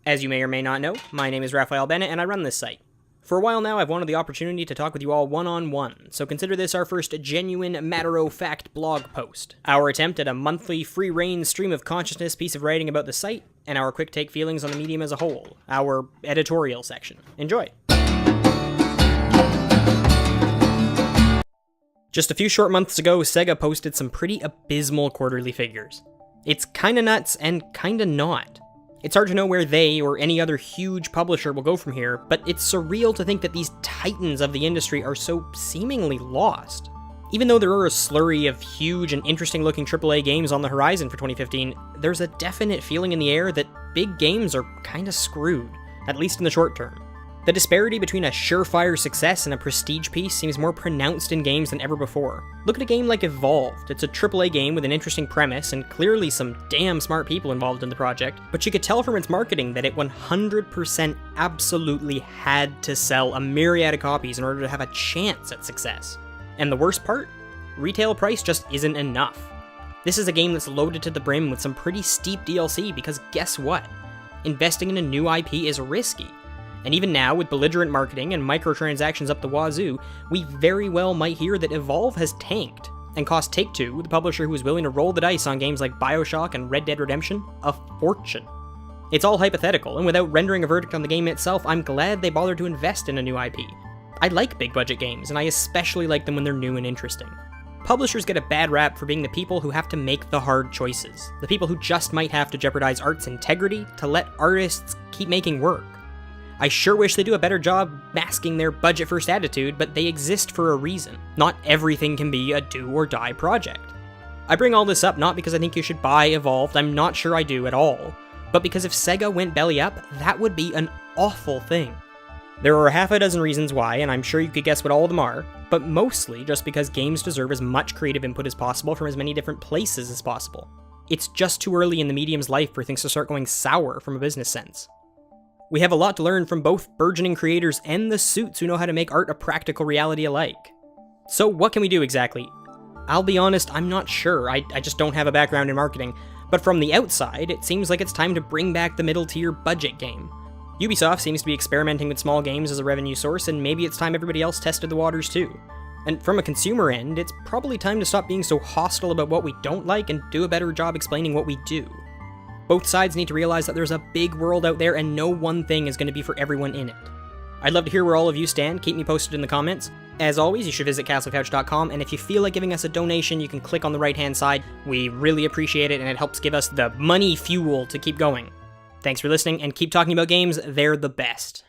As you may or may not know, my name is Raphael Bennett and I run this site. For a while now, I've wanted the opportunity to talk with you all one-on-one, so consider this our first genuine matter-of-fact blog post. Our attempt at a monthly free-reign stream of consciousness piece of writing about the site, and our quick take feelings on the medium as a whole, our editorial section. Enjoy! Just a few short months ago, Sega posted some pretty abysmal quarterly figures. It's kinda nuts and kinda not. It's hard to know where they, or any other huge publisher, will go from here, but it's surreal to think that these titans of the industry are so seemingly lost. Even though there are a slurry of huge and interesting-looking AAA games on the horizon for 2015, there's a definite feeling in the air that big games are kinda screwed, at least in the short term. The disparity between a surefire success and a prestige piece seems more pronounced in games than ever before. Look at a game like Evolved. It's a AAA game with an interesting premise and clearly some damn smart people involved in the project, but you could tell from its marketing that it 100% absolutely had to sell a myriad of copies in order to have a chance at success. And the worst part? Retail price just isn't enough. This is a game that's loaded to the brim with some pretty steep DLC because guess what? Investing in a new IP is risky. And even now, with belligerent marketing and microtransactions up the wazoo, we very well might hear that Evolve has tanked, and cost Take-Two, the publisher who is willing to roll the dice on games like Bioshock and Red Dead Redemption, a fortune. It's all hypothetical, and without rendering a verdict on the game itself, I'm glad they bothered to invest in a new IP. I like big budget games, and I especially like them when they're new and interesting. Publishers get a bad rap for being the people who have to make the hard choices, the people who just might have to jeopardize art's integrity to let artists keep making work. I sure wish they do a better job masking their budget-first attitude, but they exist for a reason. Not everything can be a do-or-die project. I bring all this up not because I think you should buy Evolved, I'm not sure I do at all, but because if Sega went belly up, that would be an awful thing. There are half a dozen reasons why, and I'm sure you could guess what all of them are, but mostly just because games deserve as much creative input as possible from as many different places as possible. It's just too early in the medium's life for things to start going sour from a business sense. We have a lot to learn from both burgeoning creators and the suits who know how to make art a practical reality alike. So what can we do exactly? I'll be honest, I'm not sure, I just don't have a background in marketing, but from the outside, it seems like it's time to bring back the middle-tier budget game. Ubisoft seems to be experimenting with small games as a revenue source, and maybe it's time everybody else tested the waters too. And from a consumer end, it's probably time to stop being so hostile about what we don't like and do a better job explaining what we do. Both sides need to realize that there's a big world out there and no one thing is going to be for everyone in it. I'd love to hear where all of you stand, keep me posted in the comments. As always, you should visit castlecouch.com, and if you feel like giving us a donation, you can click on the right-hand side. We really appreciate it, and it helps give us the money fuel to keep going. Thanks for listening, and keep talking about games, they're the best.